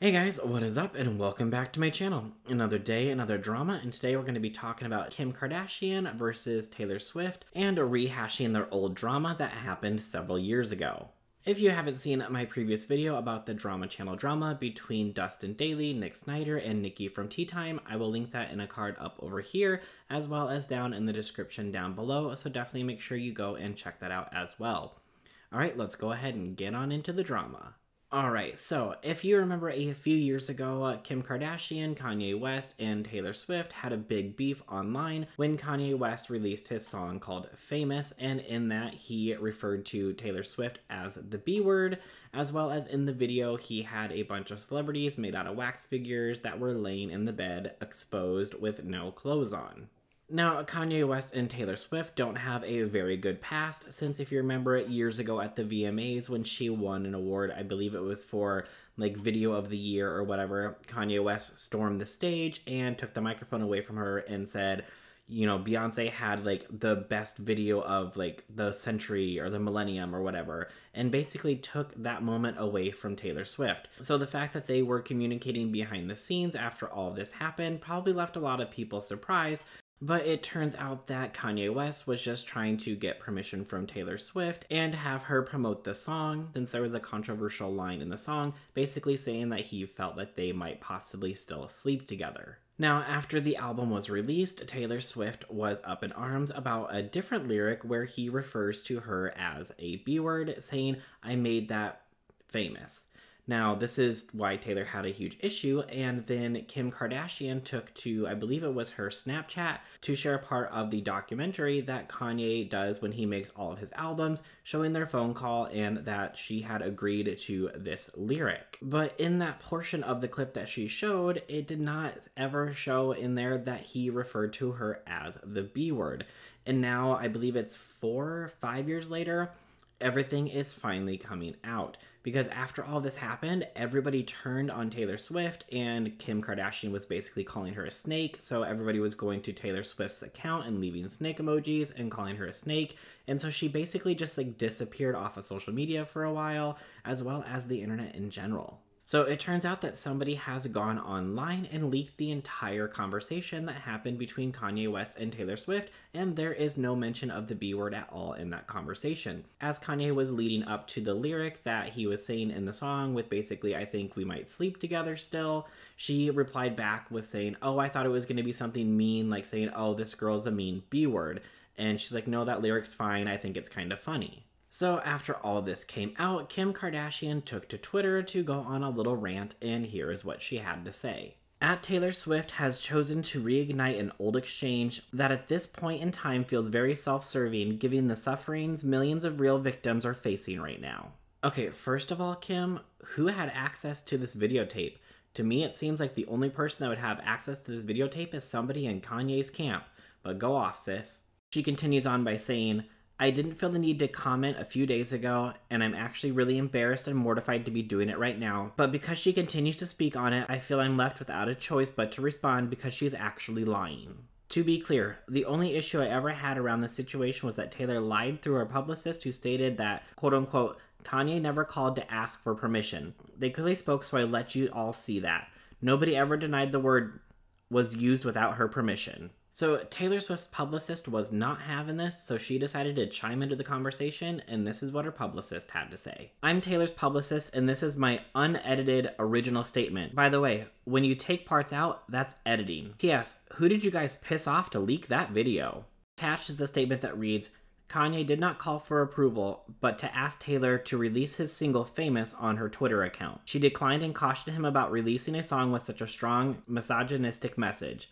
Hey guys, what is up and welcome back to my channel. Another day, another drama, and today we're going to be talking about Kim Kardashian versus Taylor Swift and rehashing their old drama that happened several years ago. If you haven't seen my previous video about the drama channel drama between Dustin, Dailey, Snider, and Nicky from Tea Time, I will link that in a card up over here as well as down in the description down below, so definitely make sure you go and check that out as well. Alright, let's go ahead and get on into the drama. Alright, so if you remember a few years ago, Kim Kardashian, Kanye West, and Taylor Swift had a big beef online when Kanye West released his song called Famous, and in that he referred to Taylor Swift as the B word, as well as in the video he had a bunch of celebrities made out of wax figures that were laying in the bed exposed with no clothes on. Now, Kanye West and Taylor Swift don't have a very good past, since if you remember years ago at the VMAs when she won an award, I believe it was for like Video of the Year or whatever, Kanye West stormed the stage and took the microphone away from her and said, you know, Beyonce had like the best video of like the century or the millennium or whatever, and basically took that moment away from Taylor Swift. So the fact that they were communicating behind the scenes after all of this happened probably left a lot of people surprised. But it turns out that Kanye West was just trying to get permission from Taylor Swift and have her promote the song, since there was a controversial line in the song basically saying that he felt that they might possibly still sleep together. Now, after the album was released, Taylor Swift was up in arms about a different lyric where he refers to her as a B word, saying, "I made that famous." Now, this is why Taylor had a huge issue, and then Kim Kardashian took to, I believe it was her Snapchat, to share part of the documentary that Kanye does when he makes all of his albums, showing their phone call and that she had agreed to this lyric. But in that portion of the clip that she showed, it did not ever show in there that he referred to her as the B word. And now, I believe it's 4 or 5 years later, everything is finally coming out. Because after all this happened, everybody turned on Taylor Swift, and Kim Kardashian was basically calling her a snake, so everybody was going to Taylor Swift's account and leaving snake emojis and calling her a snake, and so she basically just like disappeared off of social media for a while, as well as the internet in general. So it turns out that somebody has gone online and leaked the entire conversation that happened between Kanye West and Taylor Swift, and there is no mention of the B word at all in that conversation. As Kanye was leading up to the lyric that he was saying in the song with basically, "I think we might sleep together still," she replied back with saying, "Oh, I thought it was going to be something mean, like saying, oh, this girl's a mean B word." And she's like, "No, that lyric's fine. I think it's kind of funny." So after all this came out, Kim Kardashian took to Twitter to go on a little rant, and here is what she had to say. Taylor Swift has chosen to reignite an old exchange that at this point in time feels very self-serving, given the sufferings millions of real victims are facing right now. Okay, first of all, Kim, who had access to this videotape? To me, it seems like the only person that would have access to this videotape is somebody in Kanye's camp, but go off, sis. She continues on by saying, "I didn't feel the need to comment a few days ago, and I'm actually really embarrassed and mortified to be doing it right now. But because she continues to speak on it, I feel I'm left without a choice but to respond because she's actually lying." To be clear, the only issue I ever had around this situation was that Taylor lied through her publicist, who stated that, quote unquote, "Kanye never called to ask for permission. They clearly spoke, so I let you all see that. Nobody ever denied the word was used without her permission." So Taylor Swift's publicist was not having this, so she decided to chime into the conversation, and this is what her publicist had to say. "I'm Taylor's publicist, and this is my unedited original statement. By the way, when you take parts out, that's editing. P.S. Who did you guys piss off to leak that video?" Attached is the statement that reads, "Kanye did not call for approval, but to ask Taylor to release his single Famous on her Twitter account. She declined and cautioned him about releasing a song with such a strong misogynistic message.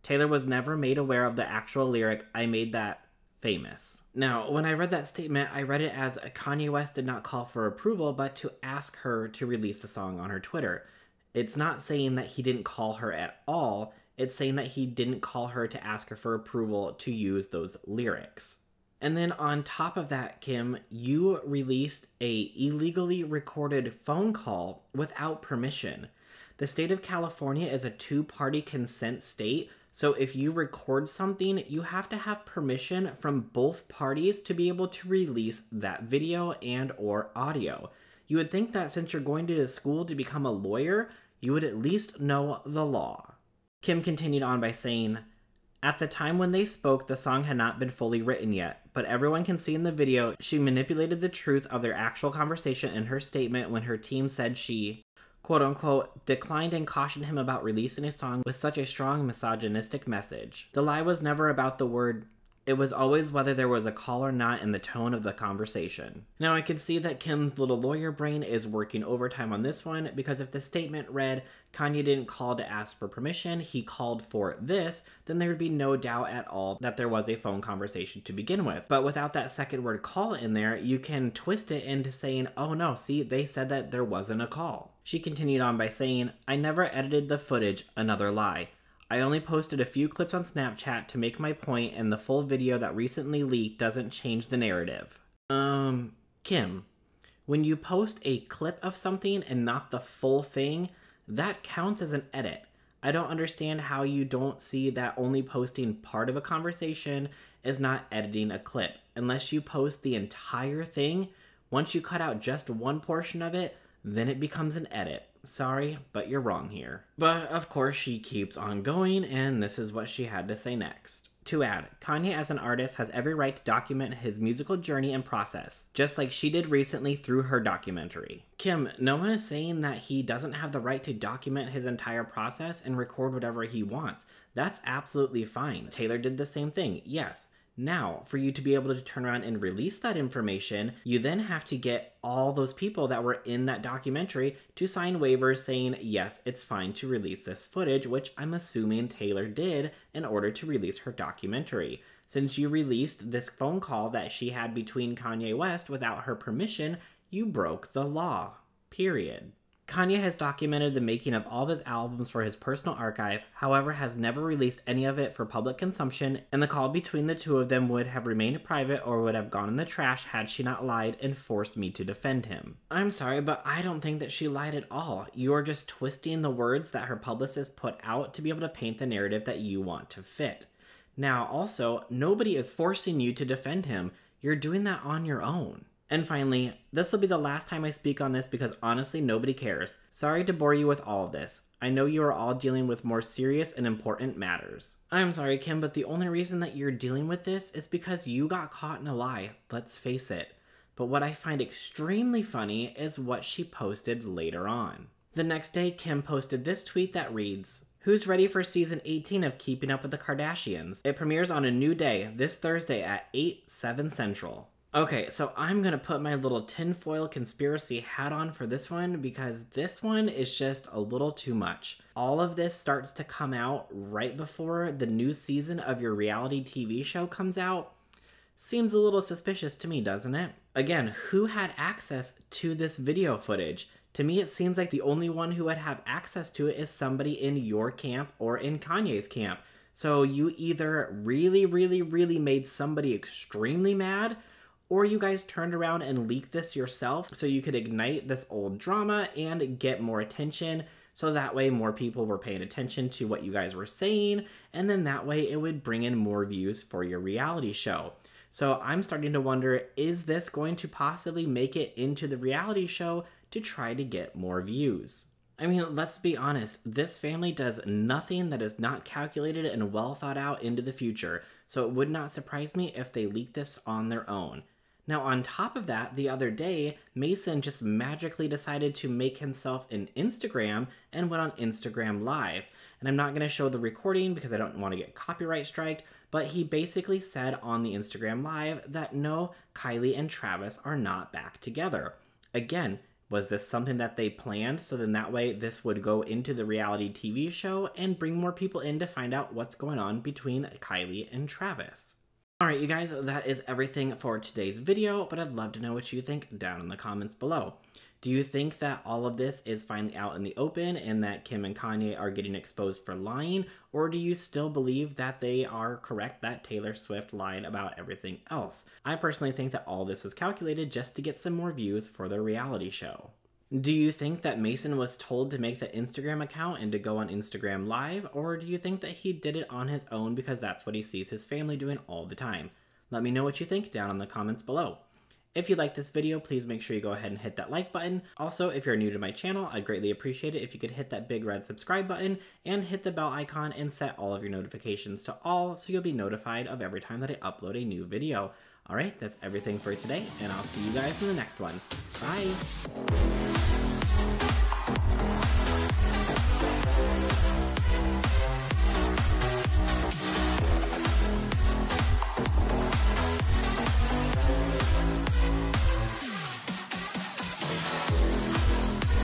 Taylor was never made aware of the actual lyric, 'I made that famous.'" Now, when I read that statement, I read it as Kanye West did not call for approval, but to ask her to release the song on her Twitter. It's not saying that he didn't call her at all, it's saying that he didn't call her to ask her for approval to use those lyrics. And then on top of that, Kim, you released a illegally recorded phone call without permission. The state of California is a two-party consent state, so if you record something, you have to have permission from both parties to be able to release that video and or audio. You would think that since you're going to school to become a lawyer, you would at least know the law. Kim continued on by saying, "At the time when they spoke, the song had not been fully written yet, but everyone can see in the video she manipulated the truth of their actual conversation in her statement when her team said she, quote-unquote, declined and cautioned him about releasing a song with such a strong misogynistic message. The lie was never about the word. It was always whether there was a call or not in the tone of the conversation." Now I can see that Kim's little lawyer brain is working overtime on this one, because if the statement read, Kanye didn't call to ask for permission, he called for this, then there would be no doubt at all that there was a phone conversation to begin with. But without that second word call in there, you can twist it into saying, oh no, see, they said that there wasn't a call. She continued on by saying, "I never edited the footage, another lie. I only posted a few clips on Snapchat to make my point, and the full video that recently leaked doesn't change the narrative." Kim, when you post a clip of something and not the full thing, that counts as an edit. I don't understand how you don't see that only posting part of a conversation is not editing a clip. Unless you post the entire thing, once you cut out just one portion of it, then it becomes an edit. Sorry, but you're wrong here. But of course she keeps on going, and this is what she had to say next. To add, Kanye as an artist has every right to document his musical journey and process, just like she did recently through her documentary. Kim, no one is saying that he doesn't have the right to document his entire process and record whatever he wants. That's absolutely fine. Taylor did the same thing, yes. Now, for you to be able to turn around and release that information, you then have to get all those people that were in that documentary to sign waivers saying, yes, it's fine to release this footage, which I'm assuming Taylor did in order to release her documentary. Since you released this phone call that she had between Kanye West without her permission, you broke the law. Period. Kanye has documented the making of all of his albums for his personal archive, however has never released any of it for public consumption, and the call between the two of them would have remained private or would have gone in the trash had she not lied and forced me to defend him. I'm sorry, but I don't think that she lied at all. You are just twisting the words that her publicist put out to be able to paint the narrative that you want to fit. Now, also, nobody is forcing you to defend him. You're doing that on your own. And finally, this will be the last time I speak on this because honestly nobody cares. Sorry to bore you with all of this. I know you are all dealing with more serious and important matters. I'm sorry, Kim, but the only reason that you're dealing with this is because you got caught in a lie, let's face it. But what I find extremely funny is what she posted later on. The next day, Kim posted this tweet that reads, "Who's ready for season 18 of Keeping Up with the Kardashians? It premieres on a new day, this Thursday at 8/7 Central." Okay, so I'm gonna put my little tinfoil conspiracy hat on for this one because this one is just a little too much. All of this starts to come out right before the new season of your reality TV show comes out. Seems a little suspicious to me, doesn't it? Again, who had access to this video footage? To me, it seems like the only one who would have access to it is somebody in your camp or in Kanye's camp. So you either really made somebody extremely mad, or you guys turned around and leaked this yourself so you could ignite this old drama and get more attention, so that way more people were paying attention to what you guys were saying, and then that way it would bring in more views for your reality show. So I'm starting to wonder, is this going to possibly make it into the reality show to try to get more views? I mean, let's be honest, this family does nothing that is not calculated and well thought out into the future, so it would not surprise me if they leak this on their own. Now, on top of that, the other day, Mason just magically decided to make himself an Instagram and went on Instagram Live. And I'm not going to show the recording because I don't want to get copyright striked, but he basically said on the Instagram Live that no, Kylie and Travis are not back together. Again, was this something that they planned so then that way this would go into the reality TV show and bring more people in to find out what's going on between Kylie and Travis? Alright you guys, that is everything for today's video, but I'd love to know what you think down in the comments below. Do you think that all of this is finally out in the open and that Kim and Kanye are getting exposed for lying, or do you still believe that they are correct that Taylor Swift lied about everything else? I personally think that all this was calculated just to get some more views for their reality show. Do you think that Mason was told to make the Instagram account and to go on Instagram Live, or do you think that he did it on his own because that's what he sees his family doing all the time? Let me know what you think down in the comments below. If you like this video, please make sure you go ahead and hit that like button. Also, if you're new to my channel, I'd greatly appreciate it if you could hit that big red subscribe button and hit the bell icon and set all of your notifications to all so you'll be notified of every time that I upload a new video. Alright, that's everything for today, and I'll see you guys in the next one. Bye!